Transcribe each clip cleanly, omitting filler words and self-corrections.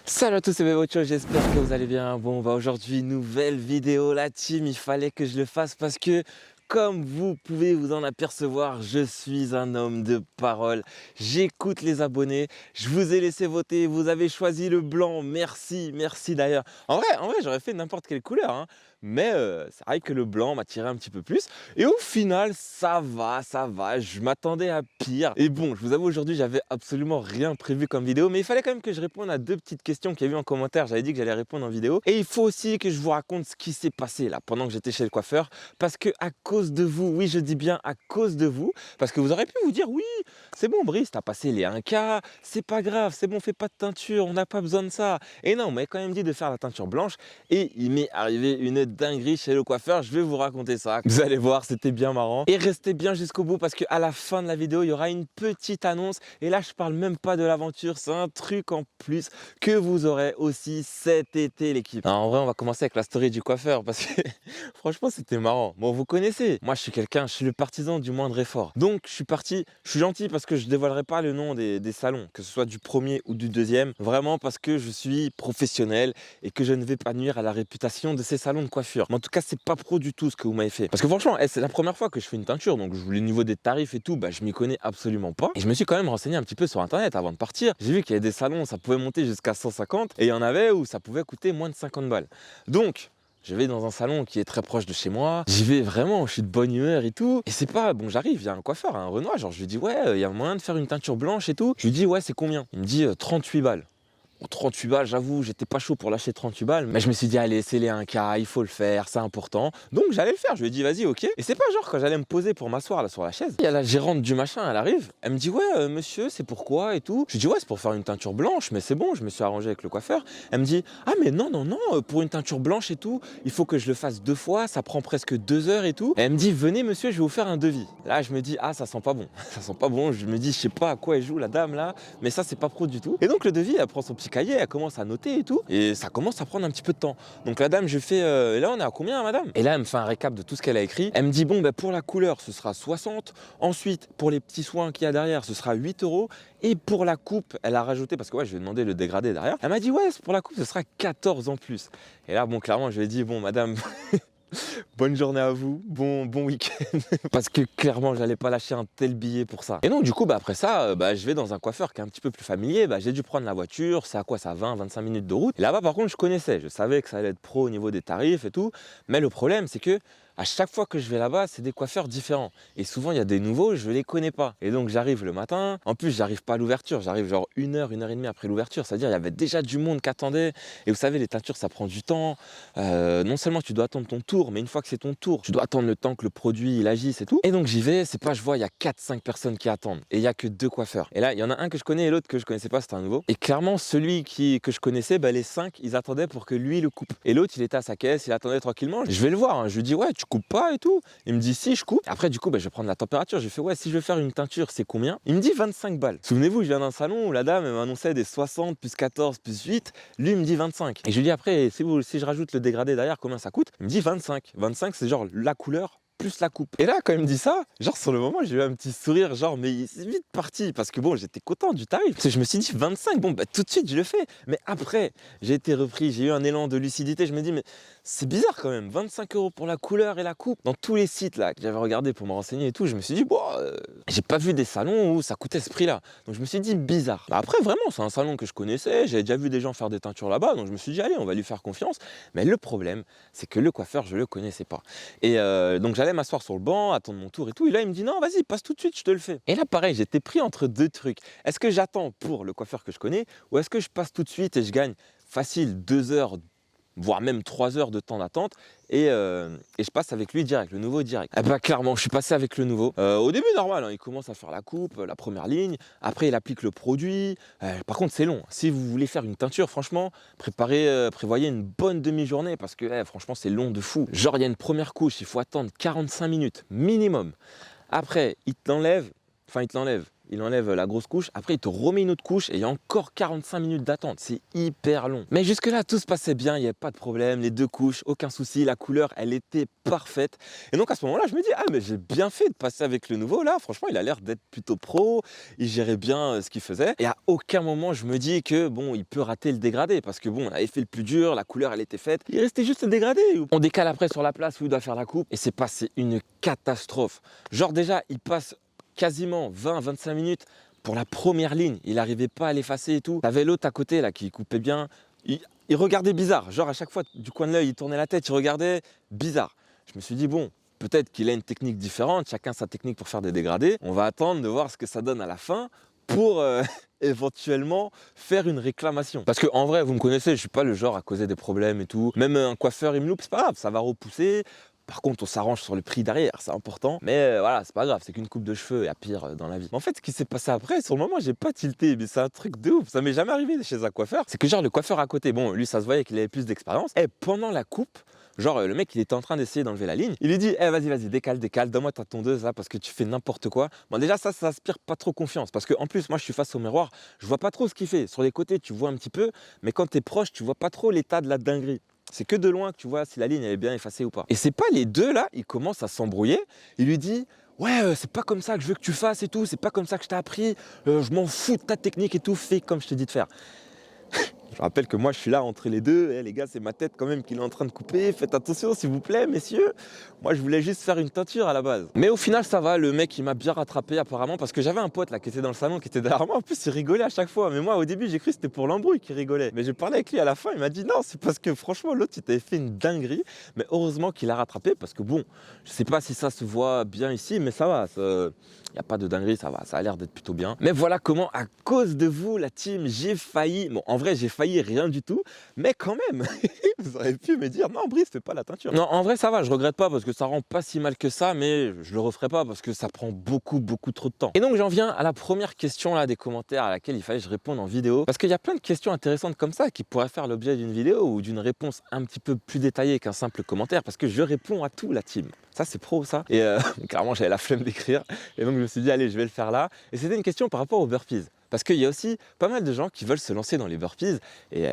Salut à tous, c'est Bebocho, j'espère que vous allez bien. Bon, aujourd'hui, nouvelle vidéo, la team, il fallait que je le fasse parce que, comme vous pouvez vous en apercevoir, je suis un homme de parole. J'écoute les abonnés, je vous ai laissé voter, vous avez choisi le blanc, merci, merci d'ailleurs. En vrai, j'aurais fait n'importe quelle couleur, hein, mais c'est vrai que le blanc m'a tiré un petit peu plus. Et au final, ça va, je m'attendais à pire. Et bon, je vous avoue, aujourd'hui, j'avais absolument rien prévu comme vidéo, mais il fallait quand même que je réponde à deux petites questions qu'il y a eu en commentaire. J'avais dit que j'allais répondre en vidéo. Et il faut aussi que je vous raconte ce qui s'est passé là, pendant que j'étais chez le coiffeur. Parce que à cause de vous, oui, je dis bien à cause de vous, parce que vous aurez pu vous dire, oui, c'est bon, Brice, t'as passé les 1K, c'est pas grave, c'est bon, fais pas de teinture, on n'a pas besoin de ça. Et non, on m'avait quand même dit de faire la teinture blanche. Et il m'est arrivé une dinguerie chez le coiffeur, je vais vous raconter ça. Vous allez voir, c'était bien marrant. Et restez bien jusqu'au bout parce qu'à la fin de la vidéo, il y aura une petite annonce. Et là, je parle même pas de l'aventure, c'est un truc en plus que vous aurez aussi cet été, l'équipe. En vrai, on va commencer avec la story du coiffeur parce que franchement, c'était marrant. Bon, vous connaissez, moi, je suis le partisan du moindre effort. Donc, je suis parti, je suis gentil parce que je dévoilerai pas le nom des salons, que ce soit du premier ou du deuxième, vraiment parce que je suis professionnel et que je ne vais pas nuire à la réputation de ces salons de coiffure. Mais en tout cas, c'est pas pro du tout ce que vous m'avez fait. Parce que franchement, c'est la première fois que je fais une teinture, donc le niveau des tarifs et tout, bah, je m'y connais absolument pas. Et je me suis quand même renseigné un petit peu sur internet avant de partir. J'ai vu qu'il y avait des salons, ça pouvait monter jusqu'à 150 et il y en avait où ça pouvait coûter moins de 50 balles. Donc, je vais dans un salon qui est très proche de chez moi. J'y vais vraiment, je suis de bonne humeur et tout. Et c'est pas, bon, j'arrive, il y a un coiffeur, un Renoir. Genre, je lui dis, ouais, il y a moyen de faire une teinture blanche et tout. Je lui dis, ouais, c'est combien? Il me dit 38 balles. Bon, 38 balles, j'avoue, j'étais pas chaud pour lâcher 38 balles, mais je me suis dit, allez, c'est les 1K, il faut le faire, c'est important. Donc j'allais le faire, je lui ai dit, vas-y, ok. Et c'est pas genre quand j'allais me poser pour m'asseoir là sur la chaise, il y a la gérante du machin, elle arrive, elle me dit, ouais, monsieur, c'est pourquoi et tout. Je lui dis, ouais, c'est pour faire une teinture blanche, mais c'est bon, je me suis arrangé avec le coiffeur. Elle me dit, ah, mais non, non, non, pour une teinture blanche et tout, il faut que je le fasse 2 fois, ça prend presque 2 heures et tout. Et elle me dit, venez, monsieur, je vais vous faire un devis. Là, je me dis, ah, ça sent pas bon, ça sent pas bon. Je me dis, je sais pas à quoi elle joue, la dame là, mais ça, c'est pas pro du tout. Et donc, le devis, elle prend son petit cahier, elle commence à noter et tout, et ça commence à prendre un petit peu de temps. Donc la dame, je fais, et là on est à combien madame? Et là elle me fait un récap de tout ce qu'elle a écrit. Elle me dit, bon, ben, pour la couleur ce sera 60, ensuite pour les petits soins qu'il y a derrière ce sera 8 euros, et pour la coupe, elle a rajouté, parce que ouais, je lui ai demandé le dégradé derrière, elle m'a dit, ouais, pour la coupe ce sera 14 en plus. Et là, bon, clairement, je lui ai dit, bon madame, bonne journée à vous, bon week-end. Parce que clairement, j'allais pas lâcher un tel billet pour ça. Et donc, du coup, bah, après ça, je vais dans un coiffeur qui est un petit peu plus familier. Bah, j'ai dû prendre la voiture, c'est à quoi ça, 20-25 minutes de route. Et là-bas, par contre, je connaissais, je savais que ça allait être pro au niveau des tarifs et tout. Mais le problème, c'est que à chaque fois que je vais là-bas, c'est des coiffeurs différents. Et souvent, il y a des nouveaux, je les connais pas. Et donc, j'arrive le matin. En plus, j'arrive pas à l'ouverture. J'arrive genre 1 heure et demie après l'ouverture. C'est-à-dire, il y avait déjà du monde qui attendait. Et vous savez, les teintures, ça prend du temps. Non seulement tu dois attendre ton tour, mais une fois que c'est ton tour, tu dois attendre le temps que le produit il agisse et tout. Et donc, j'y vais. C'est pas, je vois, il y a 4-5 personnes qui attendent. Et il y a que 2 coiffeurs. Et là, il y en a un que je connais et l'autre que je connaissais pas, c'était un nouveau. Et clairement, celui que je connaissais, bah, les 5, ils attendaient pour que lui le coupe. Et l'autre, il était à sa caisse, il attendait tranquillement. Je vais le voir. Hein. Je lui dis, ouais, tu coupes pas et tout. Il me dit, si, je coupe. Après, du coup, je vais prendre la température. J'ai fait, ouais, si je veux faire une teinture, c'est combien? Il me dit 25 balles. Souvenez-vous, je viens d'un salon où la dame m'annonçait des 60 plus 14 plus 8. Lui, il me dit 25. Et je lui dis, après, si je rajoute le dégradé derrière, combien ça coûte? Il me dit 25. 25, c'est genre la couleur plus la coupe. Et là, quand il me dit ça, genre sur le moment, j'ai eu un petit sourire, genre, mais c'est vite parti, parce que bon, j'étais content du tarif. Parce que je me suis dit 25, bon, tout de suite, je le fais. Mais après, j'ai été repris, j'ai eu un élan de lucidité. Je me dis, mais c'est bizarre quand même, 25 euros pour la couleur et la coupe. Dans tous les sites là que j'avais regardé pour me renseigner et tout, je me suis dit, bon, j'ai pas vu des salons où ça coûtait ce prix-là. Donc je me suis dit, bizarre. Bah, après, vraiment, c'est un salon que je connaissais, j'avais déjà vu des gens faire des teintures là-bas, donc je me suis dit, allez, on va lui faire confiance. Mais le problème, c'est que le coiffeur, je le connaissais pas. Et donc j'allais m'asseoir sur le banc, attendre mon tour et tout. Et là, il me dit, non, vas-y, passe tout de suite, je te le fais. Et là, pareil, j'étais pris entre deux trucs. Est-ce que j'attends pour le coiffeur que je connais ou est-ce que je passe tout de suite et je gagne facile 2 heures, voire même 3 heures de temps d'attente et je passe avec lui direct, le nouveau direct. Eh ben clairement, je suis passé avec le nouveau. Au début, normal, hein, il commence à faire la coupe, la première ligne. Après, il applique le produit. Par contre, c'est long. Si vous voulez faire une teinture, franchement, prévoyez une bonne demi-journée parce que franchement, c'est long de fou. Genre, il y a une première couche, il faut attendre 45 minutes minimum. Après, il te l'enlève. Enfin, il te l'enlève. il enlève la grosse couche, après il te remet une autre couche et il y a encore 45 minutes d'attente, c'est hyper long. Mais jusque là tout se passait bien, il n'y avait pas de problème, les 2 couches, aucun souci, la couleur elle était parfaite. Et donc à ce moment-là je me dis, ah mais j'ai bien fait de passer avec le nouveau là, franchement il a l'air d'être plutôt pro, il gérait bien ce qu'il faisait. Et à aucun moment je me dis que bon, il peut rater le dégradé, parce que bon, on avait fait le plus dur, la couleur elle était faite, il restait juste le dégradé. On décale après sur la place où il doit faire la coupe et c'est passé une catastrophe. Genre déjà il passe quasiment 20-25 minutes pour la première ligne, il n'arrivait pas à l'effacer et tout. T'avais l'autre à côté là qui coupait bien, il regardait bizarre, genre à chaque fois du coin de l'œil il tournait la tête, il regardait bizarre. Je me suis dit bon, peut-être qu'il a une technique différente, chacun sa technique pour faire des dégradés. On va attendre de voir ce que ça donne à la fin pour éventuellement faire une réclamation. Parce que en vrai, vous me connaissez, je suis pas le genre à causer des problèmes et tout. Même un coiffeur il me loupe, c'est pas grave, ça va repousser. Par contre, on s'arrange sur le prix derrière, c'est important. Mais voilà, c'est pas grave, c'est qu'une coupe de cheveux, il y a pire dans la vie. Mais en fait, ce qui s'est passé après, sur le moment, j'ai pas tilté, mais c'est un truc de ouf. Ça m'est jamais arrivé chez un coiffeur. C'est que genre le coiffeur à côté, bon, lui, ça se voyait qu'il avait plus d'expérience. Et pendant la coupe, genre le mec il était en train d'essayer d'enlever la ligne, il lui dit vas-y décale, donne-moi ta tondeuse là parce que tu fais n'importe quoi. Bon déjà ça inspire pas trop confiance parce que en plus moi je suis face au miroir, je vois pas trop ce qu'il fait. Sur les côtés tu vois un petit peu, mais quand tu es proche tu vois pas trop l'état de la dinguerie. C'est que de loin que tu vois si la ligne elle est bien effacée ou pas. Et c'est pas les deux là, ils commencent à s'embrouiller, il lui dit ouais c'est pas comme ça que je veux que tu fasses et tout, c'est pas comme ça que je t'ai appris, je m'en fous de ta technique et tout, fais comme je te dis de faire. Je rappelle que moi je suis là entre les deux, les gars c'est ma tête quand même qu'il est en train de couper, faites attention s'il vous plaît messieurs. Moi je voulais juste faire une teinture à la base. Mais au final ça va, le mec il m'a bien rattrapé apparemment parce que j'avais un pote là qui était dans le salon, qui était derrière moi, en plus il rigolait à chaque fois. Mais moi au début j'ai cru que c'était pour l'embrouille qu'il rigolait. Mais j'ai parlé avec lui à la fin, il m'a dit non c'est parce que franchement l'autre il t'avait fait une dinguerie. Mais heureusement qu'il a rattrapé parce que bon, je sais pas si ça se voit bien ici mais ça va, il n'y a pas de dinguerie, ça va, ça a l'air d'être plutôt bien. Mais voilà comment à cause de vous la team j'ai failli, bon en vrai j'ai failli rien du tout, mais quand même, vous auriez pu me dire non Brice fais pas la teinture. Non en vrai ça va, je regrette pas parce que ça rend pas si mal que ça, mais je le referai pas parce que ça prend beaucoup trop de temps. Et donc j'en viens à la première question là des commentaires à laquelle il fallait que je réponde en vidéo, parce qu'il y a plein de questions intéressantes comme ça qui pourraient faire l'objet d'une vidéo ou d'une réponse un petit peu plus détaillée qu'un simple commentaire, parce que je réponds à tout la team. Ça c'est pro ça. Et clairement j'avais la flemme d'écrire et donc je me suis dit allez je vais le faire là. Et c'était une question par rapport aux burpees. Parce qu'il y a aussi pas mal de gens qui veulent se lancer dans les burpees et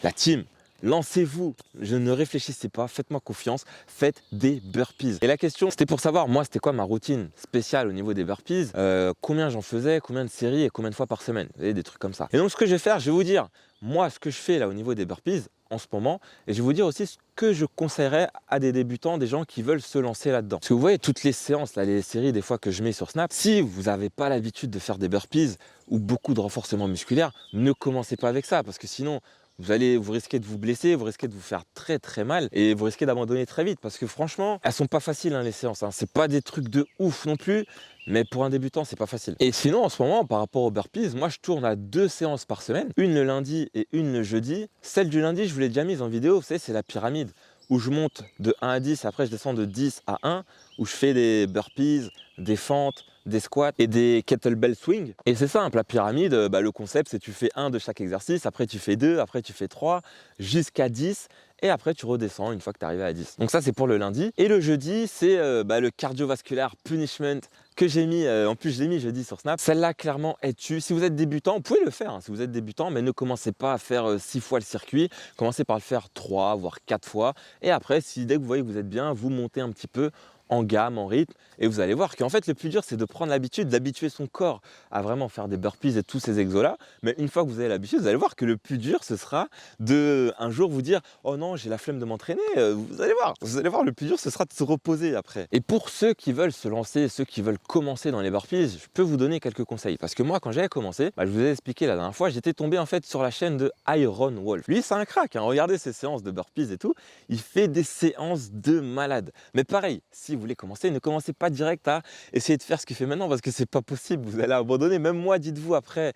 la team, lancez-vous, je ne réfléchissez pas, faites-moi confiance, faites des burpees. Et la question c'était pour savoir moi c'était quoi ma routine spéciale au niveau des burpees, combien j'en faisais, combien de séries et combien de fois par semaine, vous voyez, des trucs comme ça. Et donc ce que je vais faire, je vais vous dire moi ce que je fais là au niveau des burpees en ce moment et je vais vous dire aussi ce que je conseillerais à des débutants, des gens qui veulent se lancer là-dedans. Parce que vous voyez toutes les séances, là, les séries des fois que je mets sur Snap, si vous n'avez pas l'habitude de faire des burpees ou beaucoup de renforcement musculaire, ne commencez pas avec ça parce que sinon vous risquez de vous blesser, vous risquez de vous faire très mal et vous risquez d'abandonner très vite parce que franchement, elles sont pas faciles hein, les séances. Hein. C'est pas des trucs de ouf non plus, mais pour un débutant, c'est pas facile. Et sinon, en ce moment, par rapport aux burpees, moi je tourne à 2 séances par semaine, une le lundi et une le jeudi. Celle du lundi, je vous l'ai déjà mise en vidéo, vous savez, c'est la pyramide où je monte de 1 à 10, après je descends de 10 à 1, où je fais des burpees, des fentes, des squats et des kettlebell swing. Et c'est simple, la pyramide, le concept c'est tu fais 1 de chaque exercice, après tu fais 2, après tu fais 3, jusqu'à 10 et après tu redescends une fois que tu es arrivé à 10. Donc ça c'est pour le lundi. Et le jeudi c'est le cardiovasculaire punishment que j'ai mis, en plus je l'ai mis jeudi sur Snap. Celle-là clairement est tue. Si vous êtes débutant, vous pouvez le faire hein, si vous êtes débutant, mais ne commencez pas à faire 6 fois le circuit, commencez par le faire 3 voire 4 fois et après si dès que vous voyez que vous êtes bien, vous montez un petit peu en gamme, en rythme, et vous allez voir qu'en fait le plus dur c'est de prendre l'habitude, d'habituer son corps à vraiment faire des burpees et tous ces exos là, mais une fois que vous avez l'habitude, vous allez voir que le plus dur ce sera de un jour vous dire oh non j'ai la flemme de m'entraîner, vous allez voir le plus dur ce sera de se reposer après. Et pour ceux qui veulent se lancer, ceux qui veulent commencer dans les burpees, je peux vous donner quelques conseils, parce que moi quand j'avais commencé, je vous ai expliqué la dernière fois, j'étais tombé en fait sur la chaîne de Iron Wolf. Lui c'est un crack, hein. Regardez ses séances de burpees et tout, il fait des séances de malade, mais pareil, si vous voulez commencer, ne commencez pas direct à essayer de faire ce qu'il fait maintenant parce que c'est pas possible, vous allez abandonner. Même moi, dites-vous, après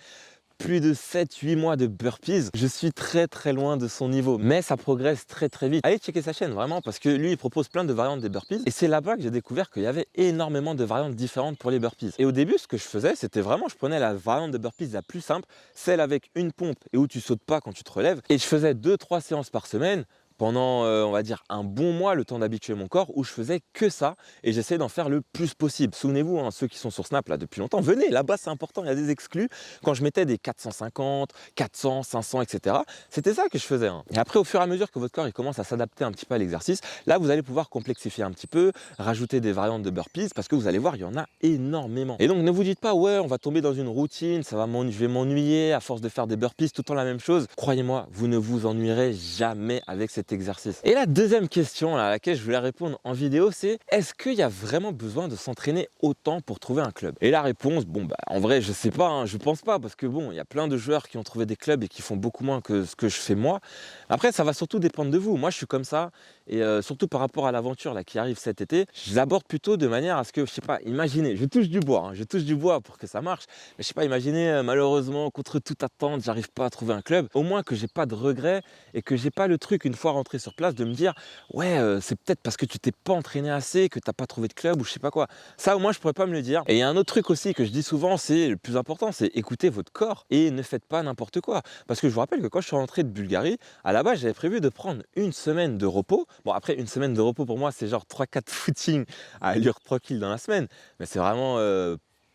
plus de 7-8 mois de burpees, je suis très loin de son niveau, mais ça progresse très vite. Allez checker sa chaîne vraiment parce que lui il propose plein de variantes des burpees et c'est là-bas que j'ai découvert qu'il y avait énormément de variantes différentes pour les burpees. Et au début ce que je faisais c'était vraiment je prenais la variante de burpees la plus simple, celle avec une pompe et où tu sautes pas quand tu te relèves, et je faisais 2-3 séances par semaine pendant, on va dire un bon mois, le temps d'habituer mon corps, où je faisais que ça et j'essayais d'en faire le plus possible. Souvenez-vous, hein, ceux qui sont sur Snap là depuis longtemps, venez, là-bas c'est important, il y a des exclus. Quand je mettais des 450, 400, 500, etc., c'était ça que je faisais, hein. Et après, au fur et à mesure que votre corps il commence à s'adapter un petit peu à l'exercice, là vous allez pouvoir complexifier un petit peu, rajouter des variantes de burpees, parce que vous allez voir, il y en a énormément. Et donc ne vous dites pas, ouais, on va tomber dans une routine, je vais m'ennuyer à force de faire des burpees tout le temps la même chose. Croyez-moi, vous ne vous ennuierez jamais avec cet exercice. Et la deuxième question à laquelle je voulais répondre en vidéo, c'est est-ce qu'il y a vraiment besoin de s'entraîner autant pour trouver un club? Et la réponse, bon bah en vrai je sais pas, hein, je pense pas, parce que bon, il y a plein de joueurs qui ont trouvé des clubs et qui font beaucoup moins que ce que je fais moi. Après ça va surtout dépendre de vous. Moi je suis comme ça et surtout par rapport à l'aventure là qui arrive cet été, je l'aborde plutôt de manière à ce que, je sais pas, imaginez, je touche du bois, hein, je touche du bois pour que ça marche, mais je sais pas, imaginez malheureusement contre toute attente, j'arrive pas à trouver un club, au moins que j'ai pas de regrets et que j'ai pas le truc une fois rentré sur place de me dire ouais c'est peut-être parce que tu t'es pas entraîné assez, que t'as pas trouvé de club ou je sais pas quoi. Ça au moins je pourrais pas me le dire. Et il y a un autre truc aussi que je dis souvent, c'est le plus important, c'est écouter votre corps et ne faites pas n'importe quoi. Parce que je vous rappelle que quand je suis rentré de Bulgarie, à la base j'avais prévu de prendre une semaine de repos. Bon après une semaine de repos pour moi c'est genre 3-4 footings à allure tranquille dans la semaine, mais c'est vraiment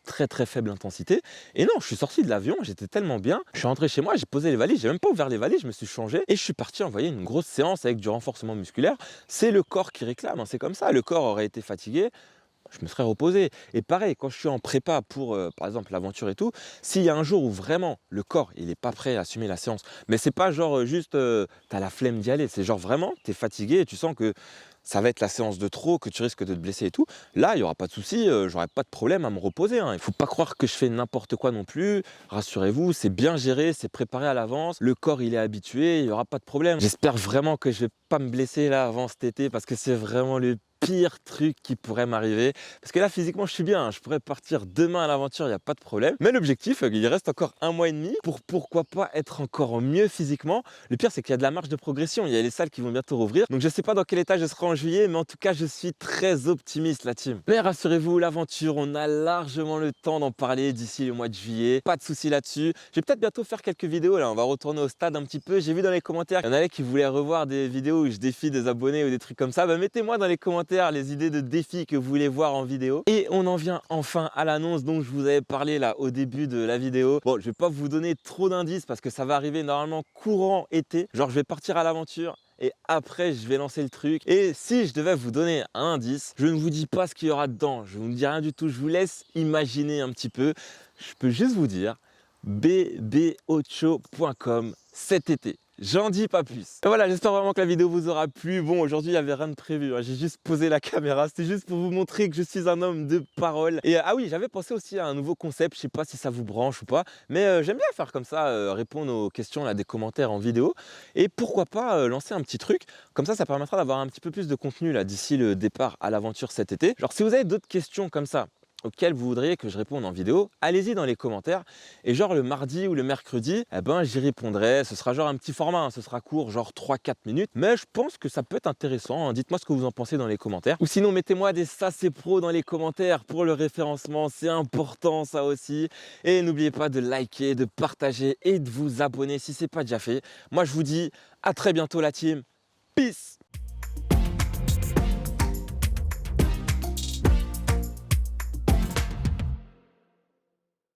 très très faible intensité. Et non, je suis sorti de l'avion, j'étais tellement bien, je suis rentré chez moi, j'ai posé les valises, j'ai même pas ouvert les valises, je me suis changé et je suis parti envoyer une grosse séance avec du renforcement musculaire. C'est le corps qui réclame, hein, c'est comme ça, le corps aurait été fatigué, je me serais reposé. Et pareil, quand je suis en prépa pour, par exemple, l'aventure et tout, s'il y a un jour où vraiment le corps, il n'est pas prêt à assumer la séance, mais c'est pas genre juste, tu as la flemme d'y aller, c'est genre vraiment, tu es fatigué et tu sens que ça va être la séance de trop, que tu risques de te blesser et tout. Là, il n'y aura pas de souci, j'aurai pas de problème à me reposer, hein. Il ne faut pas croire que je fais n'importe quoi non plus. Rassurez-vous, c'est bien géré, c'est préparé à l'avance. Le corps, il est habitué, il n'y aura pas de problème. J'espère vraiment que je vais pas me blesser là avant cet été parce que c'est vraiment le pire truc qui pourrait m'arriver. Parce que là, physiquement, je suis bien, hein. Je pourrais partir demain à l'aventure, il n'y a pas de problème. Mais l'objectif, il reste encore un mois et demi pour pourquoi pas être encore mieux physiquement. Le pire, c'est qu'il y a de la marge de progression. Il y a les salles qui vont bientôt rouvrir. Donc, je ne sais pas dans quel état je serai en juillet, mais en tout cas, je suis très optimiste, la team. Mais rassurez-vous, l'aventure, on a largement le temps d'en parler d'ici le mois de juillet. Pas de souci là-dessus. Je vais peut-être bientôt faire quelques vidéos. Là, on va retourner au stade un petit peu. J'ai vu dans les commentaires, il y en avait qui voulaient revoir des vidéos où je défie des abonnés ou des trucs comme ça. Bah, mettez-moi dans les commentaires les idées de défis que vous voulez voir en vidéo. Et on en vient enfin à l'annonce dont je vous avais parlé là au début de la vidéo. Bon, je vais pas vous donner trop d'indices parce que ça va arriver normalement courant été. Genre, je vais partir à l'aventure et après je vais lancer le truc. Et si je devais vous donner un indice, je ne vous dis pas ce qu'il y aura dedans, je ne vous dis rien du tout, je vous laisse imaginer un petit peu. Je peux juste vous dire bb-ocho.com cet été. J'en dis pas plus. Et voilà, j'espère vraiment que la vidéo vous aura plu. Bon, aujourd'hui, il n'y avait rien de prévu, hein. J'ai juste posé la caméra. C'était juste pour vous montrer que je suis un homme de parole. Et ah oui, j'avais pensé aussi à un nouveau concept. Je sais pas si ça vous branche ou pas. Mais j'aime bien faire comme ça, répondre aux questions, là, des commentaires en vidéo. Et pourquoi pas lancer un petit truc. Comme ça permettra d'avoir un petit peu plus de contenu là d'ici le départ à l'aventure cet été. Genre, si vous avez d'autres questions comme ça, auxquelles vous voudriez que je réponde en vidéo, allez-y dans les commentaires. Et genre le mardi ou le mercredi, eh ben, j'y répondrai. Ce sera genre un petit format, hein. Ce sera court, genre 3-4 minutes. Mais je pense que ça peut être intéressant, hein. Dites-moi ce que vous en pensez dans les commentaires. Ou sinon, mettez-moi des ça c'est pro dans les commentaires pour le référencement. C'est important ça aussi. Et n'oubliez pas de liker, de partager et de vous abonner si ce n'est pas déjà fait. Moi, je vous dis à très bientôt la team. Peace!